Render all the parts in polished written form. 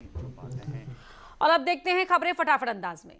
और अब देखते हैं खबरें फटाफट अंदाज में।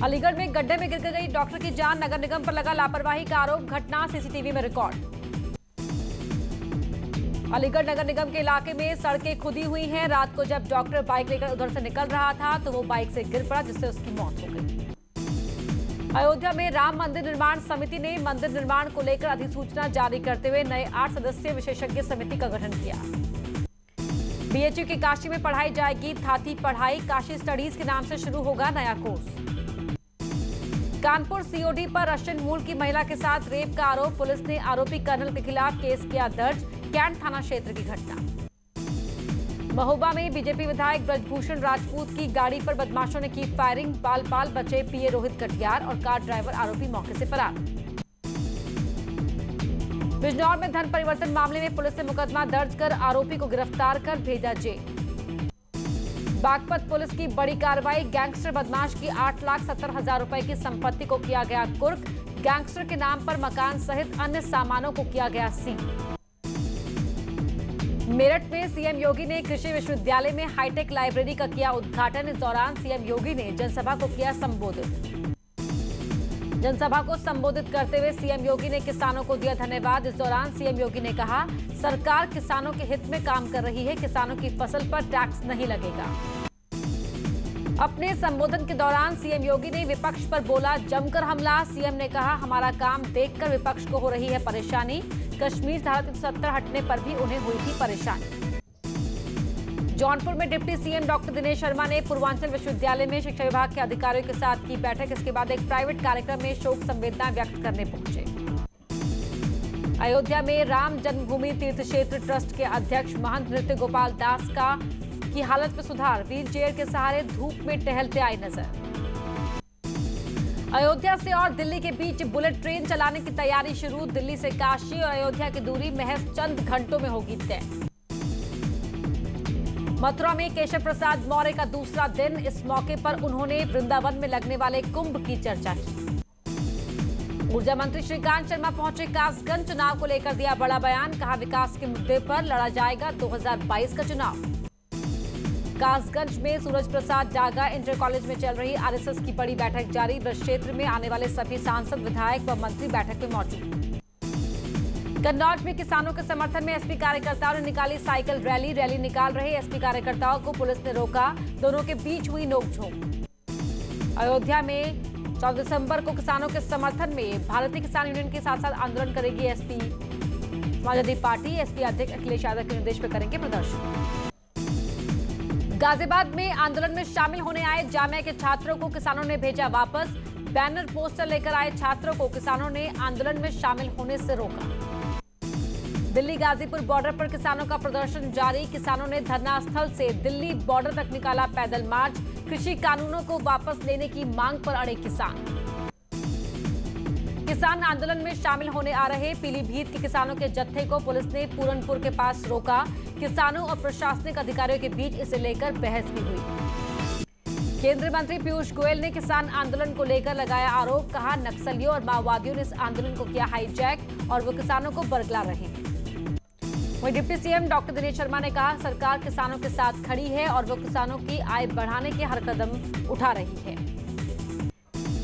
अलीगढ़ में गड्ढे में गिर गई डॉक्टर की जान, नगर निगम पर लगा लापरवाही का आरोप, घटना सीसीटीवी में रिकॉर्ड। अलीगढ़ नगर निगम के इलाके में सड़कें खुदी हुई हैं। रात को जब डॉक्टर बाइक लेकर उधर से निकल रहा था तो वो बाइक से गिर पड़ा, जिससे उसकी मौत हो गई। अयोध्या में राम मंदिर निर्माण समिति ने मंदिर निर्माण को लेकर अधिसूचना जारी करते हुए नए 8 सदस्यीय विशेषज्ञ समिति का गठन किया। बीएचयू की काशी में पढ़ाई जाएगी थाती पढ़ाई, काशी स्टडीज के नाम से शुरू होगा नया कोर्स। कानपुर सीओडी पर रशियन मूल की महिला के साथ रेप का आरोप, पुलिस ने आरोपी कर्नल के खिलाफ केस किया दर्ज, कैंट थाना क्षेत्र की घटना। महोबा में बीजेपी विधायक ब्रजभूषण राजपूत की गाड़ी पर बदमाशों ने की फायरिंग, बाल बाल बचे पीए रोहित कटियार और कार ड्राइवर आरोपी मौके से फरार। बिजनौर में धन परिवर्तन मामले में पुलिस ने मुकदमा दर्ज कर आरोपी को गिरफ्तार कर भेजा जेल। बागपत पुलिस की बड़ी कार्रवाई, गैंगस्टर बदमाश की 8,70,000 रुपए की संपत्ति को किया गया कुर्क, गैंगस्टर के नाम पर मकान सहित अन्य सामानों को किया गया सीज। मेरठ में सीएम योगी ने कृषि विश्वविद्यालय में हाईटेक लाइब्रेरी का किया उद्घाटन। इस दौरान सीएम योगी ने जनसभा को किया संबोधित। जनसभा को संबोधित करते हुए सीएम योगी ने किसानों को दिया धन्यवाद। इस दौरान सीएम योगी ने कहा, सरकार किसानों के हित में काम कर रही है, किसानों की फसल पर टैक्स नहीं लगेगा। अपने संबोधन के दौरान सीएम योगी ने विपक्ष पर बोला जमकर हमला। सीएम ने कहा, हमारा काम देखकर विपक्ष को हो रही है परेशानी, कश्मीर धारा 370 हटने पर भी उन्हें हुई थी परेशानी। जौनपुर में deputy CM doctor Dinesh Sharma ने पूर्वांचल विश्वविद्यालय में शिक्षा विभाग के अधिकारियों के साथ की बैठक। इसके बाद एक प्राइवेट कार्यक्रम में शोक संवेदना व्यक्त करने पहुंचे। अयोध्या में राम जन्मभूमि तीर्थ क्षेत्र ट्रस्ट के अध्यक्ष महंत नृत्य गोपाल दास की हालत में सुधार, व्हील चेयर के सहारे धूप में टहलते आए नजर। अयोध्या से और दिल्ली के बीच बुलेट ट्रेन चलाने की तैयारी शुरू, दिल्ली से काशी और अयोध्या की दूरी महज चंद घंटों में होगी तय। मथुरा में केशव प्रसाद मौर्य का दूसरा दिन, इस मौके पर उन्होंने वृंदावन में लगने वाले कुंभ की चर्चा की। ऊर्जा मंत्री श्रीकांत शर्मा पहुंचे कासगंज, चुनाव को लेकर दिया बड़ा बयान, कहा विकास के मुद्दे पर लड़ा जाएगा 2022 का चुनाव। कासगंज में सूरज प्रसाद डागा इंटर कॉलेज में चल रही आरएसएस की बड़ी बैठक जारी, ब्रज क्षेत्र में आने वाले सभी सांसद विधायक व मंत्री बैठक में मौजूद। कन्नौज में किसानों के समर्थन में एसपी कार्यकर्ताओं ने निकाली साइकिल रैली निकाल रहे एसपी कार्यकर्ताओं को पुलिस ने रोका, दोनों के बीच हुई नोकझोंक। अयोध्या में 14 दिसंबर को किसानों के समर्थन में भारतीय किसान यूनियन के साथ साथ आंदोलन करेगी एसपी समाजवादी पार्टी। एसपी अध्यक्ष अखिलेश यादव के निर्देश पर करेंगे प्रदर्शन। गाजियाबाद में आंदोलन में शामिल होने आए जामिया के छात्रों को किसानों ने भेजा वापस, बैनर पोस्टर लेकर आए छात्रों को किसानों ने आंदोलन में शामिल होने से रोका। दिल्ली गाजीपुर बॉर्डर पर किसानों का प्रदर्शन जारी, किसानों ने धरना स्थल से दिल्ली बॉर्डर तक निकाला पैदल मार्च, कृषि कानूनों को वापस लेने की मांग पर अड़े किसान आंदोलन में शामिल होने आ रहे पीलीभीत के किसानों के जत्थे को पुलिस ने पूरनपुर के पास रोका, किसानों और प्रशासनिक अधिकारियों के बीच इसे लेकर बहस भी हुई। केंद्रीय मंत्री पीयूष गोयल ने किसान आंदोलन को लेकर लगाया आरोप, कहा नक्सलियों और माओवादियों ने इस आंदोलन को किया हाईजैक और वो किसानों को बरगला रहे हैं। वहीं deputy CM doctor Dinesh Sharma ने कहा, सरकार किसानों के साथ खड़ी है और वो किसानों की आय बढ़ाने के हर कदम उठा रही है।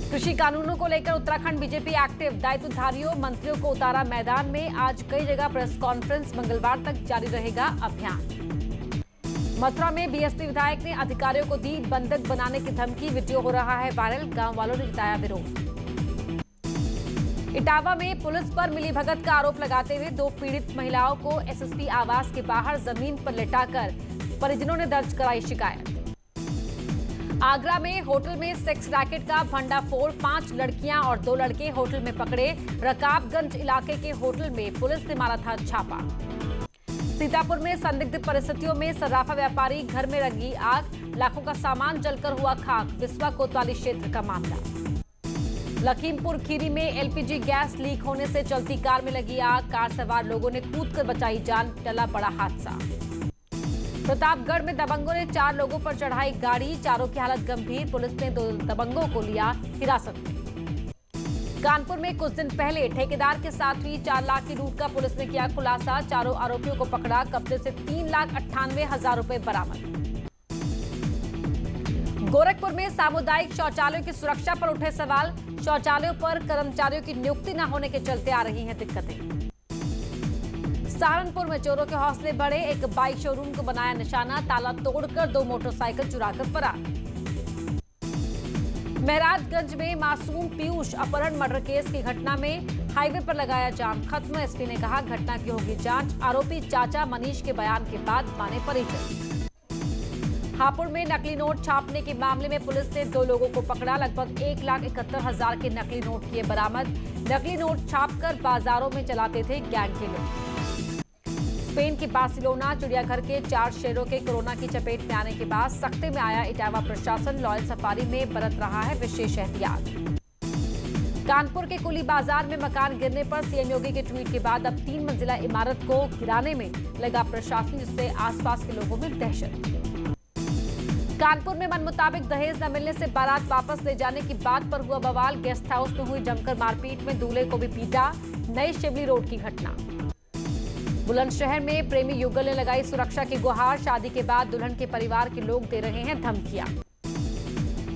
कृषि कानूनों को लेकर उत्तराखंड बीजेपी एक्टिव, दायित्वधारियों मंत्रियों को उतारा मैदान में, आज कई जगह प्रेस कॉन्फ्रेंस, मंगलवार तक जारी रहेगा अभियान। मथुरा में बीएसपी विधायक ने अधिकारियों को दी बंधक बनाने की धमकी, वीडियो हो रहा है वायरल, गांव वालों ने जताया विरोध। इटावा में पुलिस पर मिलीभगत का आरोप लगाते हुए 2 पीड़ित महिलाओं को एसएसपी आवास के बाहर जमीन पर लिटाकर परिजनों ने दर्ज कराई शिकायत। आगरा में होटल में सेक्स रैकेट का भंडाफोड़, 5 लड़कियां और 2 लड़के होटल में पकड़े। रकाबगंज इलाके के होटल में पुलिस ने मारा था छापा। सीतापुर में संदिग्ध परिस्थितियों में सर्राफा व्यापारी घर में लगी आग, लाखों का सामान जलकर हुआ खाक, बिस्वा कोतवाली क्षेत्र का मामला। लखीमपुर खीरी में एलपीजी गैस लीक होने से चलती कार में लगी आग, कार सवार लोगों ने कूदकर बचाई जान, टला बड़ा हादसा। प्रतापगढ़ में दबंगों ने 4 लोगों पर चढ़ाई गाड़ी, चारों की हालत गंभीर, पुलिस ने 2 दबंगों को लिया हिरासत में। कानपुर में कुछ दिन पहले ठेकेदार के साथ हुई 4 लाख की लूट का पुलिस ने किया खुलासा। चारों आरोपियों को पकड़ा, कब्जे से 3,98,000 रुपए बरामद। गोरखपुर में सामुदायिक शौचालयों की सुरक्षा पर उठे सवाल। शौचालयों पर कर्मचारियों की नियुक्ति न होने के चलते आ रही हैं दिक्कतें। सहारनपुर में चोरों के हौसले बढ़े, एक बाइक शोरूम को बनाया निशाना, ताला तोड़कर 2 मोटरसाइकिल चुराकर फरार। महराजगंज में मासूम पीयूष अपहरण मर्डर केस की घटना में हाईवे पर लगाया जाम खत्म। एसपी ने कहा घटना की होगी जांच। आरोपी चाचा मनीष के बयान के बाद माने परिचय। हापुड़ में नकली नोट छापने के मामले में पुलिस ने 2 लोगों को पकड़ा। लगभग 1,71,000 के नकली नोट किए बरामद। नकली नोट छापकर बाजारों में चलाते थे गैंग के लोग। स्पेन की बार्सिलोना चिड़ियाघर के 4 शेरों के कोरोना की चपेट में आने के बाद सख्ते में आया इटावा प्रशासन। लॉयल सफारी में बरत रहा है विशेष एहतियात। कानपुर के कुली बाजार में मकान गिरने पर सीएम योगी के ट्वीट के बाद अब 3 मंजिला इमारत को गिराने में लगा प्रशासन, जिससे आसपास के लोगों में दहशत। कानपुर में मनमुताबिक दहेज न मिलने से बारात वापस ले जाने की बात पर हुआ बवाल। गेस्ट हाउस में हुई जमकर मारपीट में दूल्हे को भी पीटा। नई शिवली रोड की घटना। बुलंदशहर में प्रेमी युगल ने लगाई सुरक्षा की गुहार। शादी के बाद दुल्हन के परिवार के लोग दे रहे हैं धमकियां।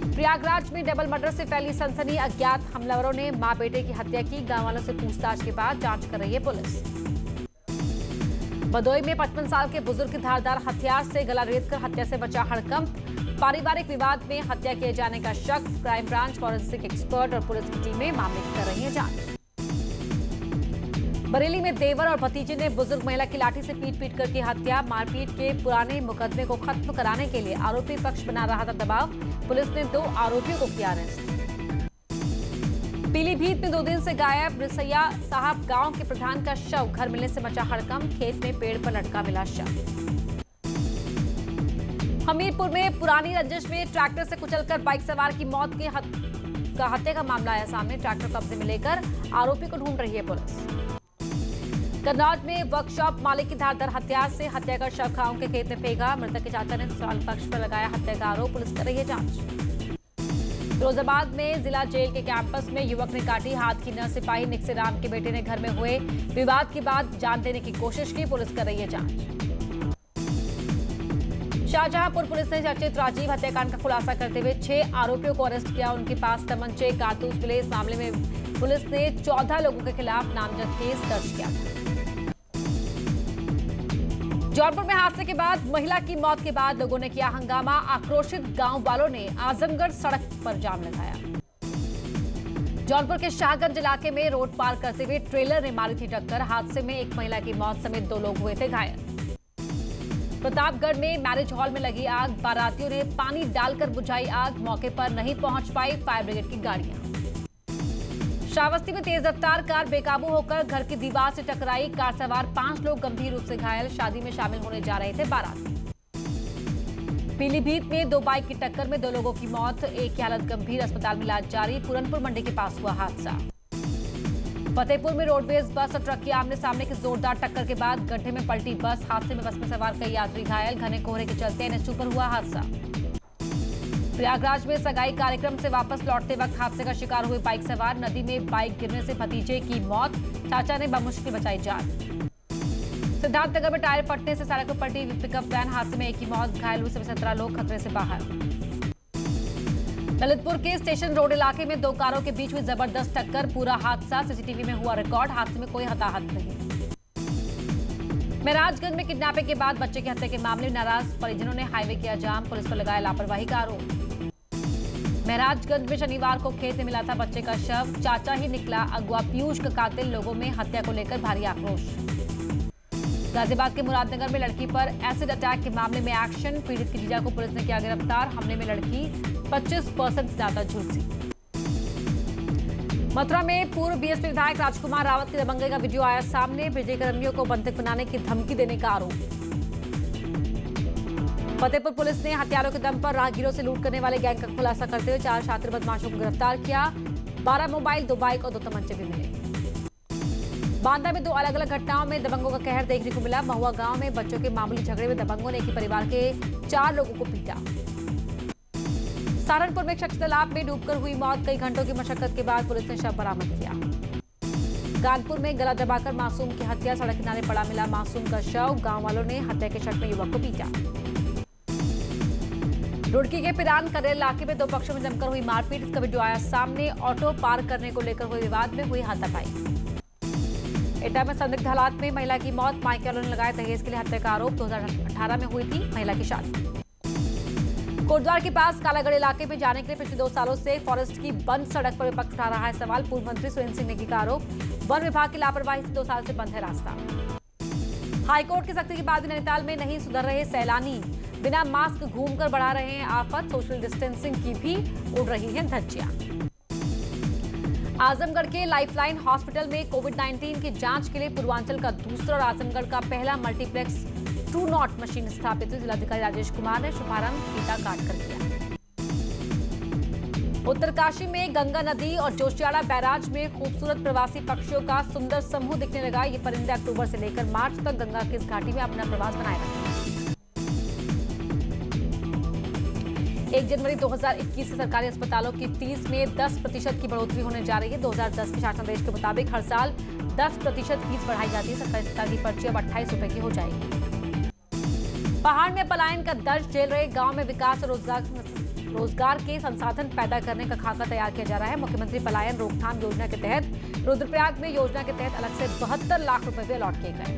प्रयागराज में डबल मर्डर से फैली सनसनी। अज्ञात हमलावरों ने मां बेटे की हत्या की। गांव वालों से पूछताछ के बाद जांच कर रही है पुलिस। भदोई में 55 साल के बुजुर्ग की धारदार हथियार से गला रेतकर हत्या से बचा हड़कंप। पारिवारिक विवाद में हत्या किए जाने का शक। क्राइम ब्रांच, फॉरेंसिक एक्सपर्ट और पुलिस की टीमें मामले की कर रही है जांच। बरेली में देवर और भतीजे ने बुजुर्ग महिला की लाठी से पीट कर की हत्या। मारपीट के पुराने मुकदमे को खत्म कराने के लिए आरोपी पक्ष बना रहा था दबाव। पुलिस ने 2 आरोपियों को किया अरेस्ट। पीलीभीत में 2 दिन से गायब रसैया साहब गांव के प्रधान का शव। घर मिलने से मचा हड़कंप। खेत में पेड़ पर लटका मिला शव। हमीरपुर में पुरानी रंजिश में ट्रैक्टर से कुचलकर बाइक सवार की मौत की हत्या का मामला आया सामने। ट्रैक्टर कब्जे में लेकर आरोपी को ढूंढ रही है पुलिस। कन्नौज में वर्कशॉप मालिक की धारदार हथियार से हत्या कर शव गांव के खेत में फेंका। मृतक के चाचा ने सवाल पक्ष पर लगाया हत्या का आरोप। पुलिस कर रही है जांच। फिरोजाबाद में जिला जेल के कैंपस में युवक ने काटी हाथ की नस। सिपाही निक्से राम के बेटे ने घर में हुए विवाद के बाद जान देने की कोशिश की। पुलिस कर रही है जांच। शाहजहांपुर पुलिस ने चर्चित राजीव हत्याकांड का खुलासा करते हुए 6 आरोपियों को अरेस्ट किया। उनके पास तमंचे, कारतूस मिले। इस मामले में पुलिस ने 14 लोगों के खिलाफ नामजद केस दर्ज किया था। जौनपुर में हादसे के बाद महिला की मौत के बाद लोगों ने किया हंगामा। आक्रोशित गांव वालों ने आजमगढ़ सड़क पर जाम लगाया। जौनपुर के शाहगंज इलाके में रोड पार करते हुए ट्रेलर ने मारी थी टक्कर। हादसे में एक महिला की मौत समेत 2 लोग हुए थे घायल। प्रतापगढ़ में मैरिज हॉल में लगी आग। बारातियों ने पानी डालकर बुझाई आग। मौके पर नहीं पहुंच पाई फायर ब्रिगेड की गाड़ियां। श्रावस्ती में तेज रफ्तार कार बेकाबू होकर घर की दीवार से टकराई। कार सवार 5 लोग गंभीर रूप से घायल। शादी में शामिल होने जा रहे थे बाराती। पीलीभीत में 2 बाइक की टक्कर में 2 लोगों की मौत। एक की हालत गंभीर, अस्पताल में इलाज जारी। पूरनपुर मंडी के पास हुआ हादसा। फतेहपुर में रोडवेज बस और ट्रक की आमने सामने की जोरदार टक्कर के बाद गड्ढे में पलटी बस। हादसे में बस में सवार कई यात्री घायल। घने कोहरे के चलते एनएच पर हुआ हादसा। प्रयागराज में सगाई कार्यक्रम से वापस लौटते वक्त हादसे का शिकार हुए बाइक सवार। नदी में बाइक गिरने से भतीजे की मौत। चाचा ने बमुश्किल बचाई जान। सिद्धार्थनगर में टायर फटने से सड़क पर पलटी पिकअप वैन। हादसे में एक की मौत, घायल हुए 17 लोग खतरे से बाहर। ललितपुर के स्टेशन रोड इलाके में 2 कारों के बीच हुई जबरदस्त टक्कर। पूरा हादसा सीसीटीवी में हुआ रिकॉर्ड। हादसे में कोई हताहत नहीं। महराजगंज में किडनैपिंग के बाद बच्चे की हत्या के मामले में नाराज परिजनों ने हाईवे किया जाम। पुलिस पर लगाया लापरवाही का आरोप। महराजगंज में शनिवार को खेत में मिला था बच्चे का शव। चाचा ही निकला अगवा पीयूष का कातिल। लोगों में हत्या को लेकर भारी आक्रोश। गाजियाबाद के मुरादनगर में लड़की पर एसिड अटैक के मामले में एक्शन। पीड़ित की जीजा को पुलिस ने किया गिरफ्तार। हमले में लड़की 25% ज्यादा झुलसी। मथुरा में पूर्व बीएसपी विधायक राजकुमार रावत के दबंगई का वीडियो आया सामने। बिजली कर्मियों को बंधक बनाने की धमकी देने का आरोप। फतेहपुर पुलिस ने हथियारों के दम पर राहगीरों से लूट करने वाले गैंग का खुलासा करते हुए 4 छात्र बदमाशों को गिरफ्तार किया। 12 मोबाइल, 2 बाइक और 2 तमंचे भी मिले। बांदा में 2 अलग अलग घटनाओं में दबंगों का कहर देखने को मिला। महुआ गांव में बच्चों के मामूली झगड़े में दबंगों ने एक ही परिवार के 4 लोगों को पीटा। सहारनपुर में एक शख्स तालाब में डूबकर हुई मौत। कई घंटों की मशक्कत के बाद पुलिस ने शव बरामद किया। कानपुर में गला दबाकर मासूम की हत्या, सड़क किनारे पड़ा मिला मासूम का शव। गांव वालों ने हत्या के शक में युवक को पीटा। रुड़की के पिरान करेल इलाके में दो पक्षों में जमकर हुई मारपीट। इसका वीडियो आया सामने। ऑटो पार करने को लेकर हुए विवाद में हुई हाथापाई। एटा में संदिग्ध हालात में महिला की मौत। मायके वालों ने लगाया दहेज के लिए हत्या का आरोप। 2018 में हुई थी महिला की शादी। कोटद्वार के पास कालागढ़ इलाके में जाने के लिए पिछले 2 सालों से फॉरेस्ट की बंद सड़क पर विपक्ष उठा रहा है सवाल। पूर्व मंत्री सुरेंद्र सिंह नेगी का आरोप, वन विभाग की लापरवाही से 2 साल से बंद है रास्ता। हाईकोर्ट की सख्ती के बाद भी नैनीताल में नहीं सुधर रहे सैलानी। बिना मास्क घूमकर बढ़ा रहे हैं आफत। सोशल डिस्टेंसिंग की भी उड़ रही है धज्जियां। आजमगढ़ के लाइफलाइन हॉस्पिटल में कोविड-19 की जांच के लिए पूर्वांचल का दूसरा और आजमगढ़ का पहला मल्टीप्लेक्स ट्रू नॉट मशीन स्थापित हुई। जिलाधिकारी राजेश कुमार ने शुभारंभ फीता काटकर किया। उत्तरकाशी में गंगा नदी और जोशियाड़ा बैराज में खूबसूरत प्रवासी पक्षियों का सुंदर समूह दिखने लगा। ये परिंदे अक्टूबर से लेकर मार्च तक गंगा की इस घाटी में अपना प्रवास बनाए रखेंगे। 1 जनवरी 2021 से सरकारी अस्पतालों की फीस में 10% की बढ़ोतरी होने जा रही है। 2010 के शासनादेश के मुताबिक हर साल 10% फीस बढ़ाई जाती है। सरकारी अस्पताल की पर्ची अब 28 रुपए की हो जाएगी। पहाड़ में पलायन का दर्द झेल रहे गांव में विकास और रोजगार के संसाधन पैदा करने का खाका तैयार किया जा रहा है। मुख्यमंत्री पलायन रोकथाम योजना के तहत रुद्रप्रयाग में योजना के तहत अलग से 72 लाख रुपए भी अलॉट किए गए।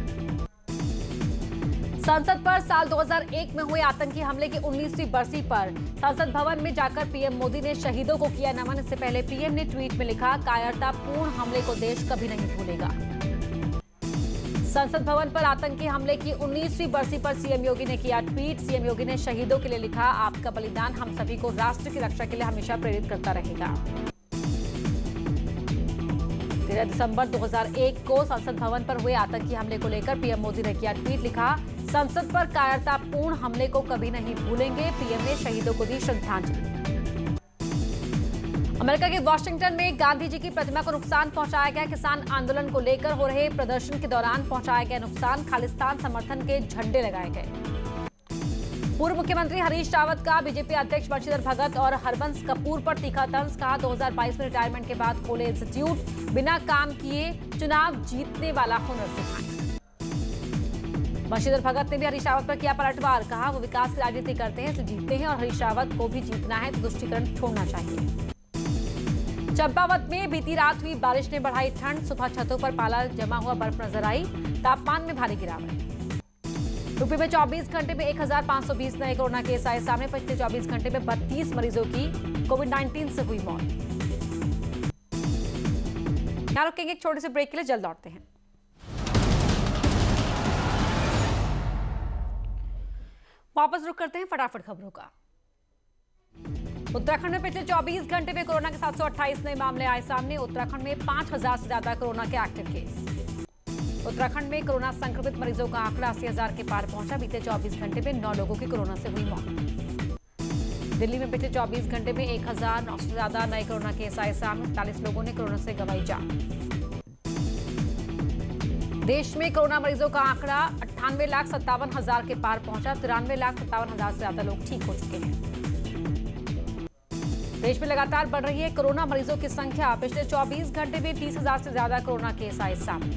संसद पर साल 2001 में हुए आतंकी हमले की 19वीं बरसी पर संसद भवन में जाकर पीएम मोदी ने शहीदों को किया नमन। इससे पहले पीएम ने ट्वीट में लिखा, कायरतापूर्ण हमले को देश कभी नहीं भूलेगा। संसद भवन पर आतंकी हमले की 19वीं बरसी पर सीएम योगी ने किया ट्वीट। सीएम योगी ने शहीदों के लिए लिखा, आपका बलिदान हम सभी को राष्ट्र की रक्षा के लिए हमेशा प्रेरित करता रहेगा। 13 दिसंबर 2001 को संसद भवन पर हुए आतंकी हमले को लेकर पीएम मोदी ने किया ट्वीट, लिखा, संसद पर कायरतापूर्ण हमले को कभी नहीं भूलेंगे। पीएम ने शहीदों को दी श्रद्धांजलि। अमेरिका के वाशिंगटन में गांधी जी की प्रतिमा को नुकसान पहुंचाया गया। किसान आंदोलन को लेकर हो रहे प्रदर्शन के दौरान पहुंचाया गया नुकसान। खालिस्तान समर्थन के झंडे लगाए गए। पूर्व मुख्यमंत्री हरीश रावत का बीजेपी अध्यक्ष बंशीधर भगत और हरबंस कपूर पर तीखा तंज। कहा, 2022 में रिटायरमेंट के बाद खोले इंस्टीट्यूट, बिना काम किए चुनाव जीतने वाला हुनर सिखाएं। बंशीधर भगत ने भी हरीश रावत पर किया पलटवार। कहा, वो विकास की राजनीति करते हैं तो जीतते हैं और हरीश रावत को भी जीतना है तो तुष्टीकरण छोड़ना चाहिए। चंपावत में बीती रात हुई बारिश ने बढ़ाई ठंड। सुबह छतों पर पाला जमा हुआ बर्फ नजर आई। तापमान में भारी गिरावट। यूपी में 24 घंटे में 1520 नए कोरोना केस आए सामने। पिछले 24 घंटे में 32 मरीजों की कोविड-19 से हुई मौत। यहां रुकेंगे एक छोटे से ब्रेक के लिए, जल्द लौटते हैं। वापस रुक करते हैं फटाफट खबरों का। उत्तराखंड में पिछले 24 घंटे में कोरोना के 728 नए मामले आए सामने। उत्तराखंड में 5000 से ज्यादा कोरोना के एक्टिव केस। उत्तराखंड में कोरोना संक्रमित मरीजों का आंकड़ा 80,000 के पार पहुंचा। बीते 24 घंटे में 9 लोगों की कोरोना से हुई मौत। दिल्ली में पिछले 24 घंटे में 1009 से ज्यादा नए कोरोना केस आए सामने। 40 लोगों ने कोरोना से गंवाई जान। देश में कोरोना मरीजों का आंकड़ा 98,57,000 के पार पहुंचा। 93,57,000 से ज्यादा लोग ठीक हो चुके हैं। देश में लगातार बढ़ रही है कोरोना मरीजों की संख्या। पिछले 24 घंटे में 30,000 से ज्यादा कोरोना केस आए सामने।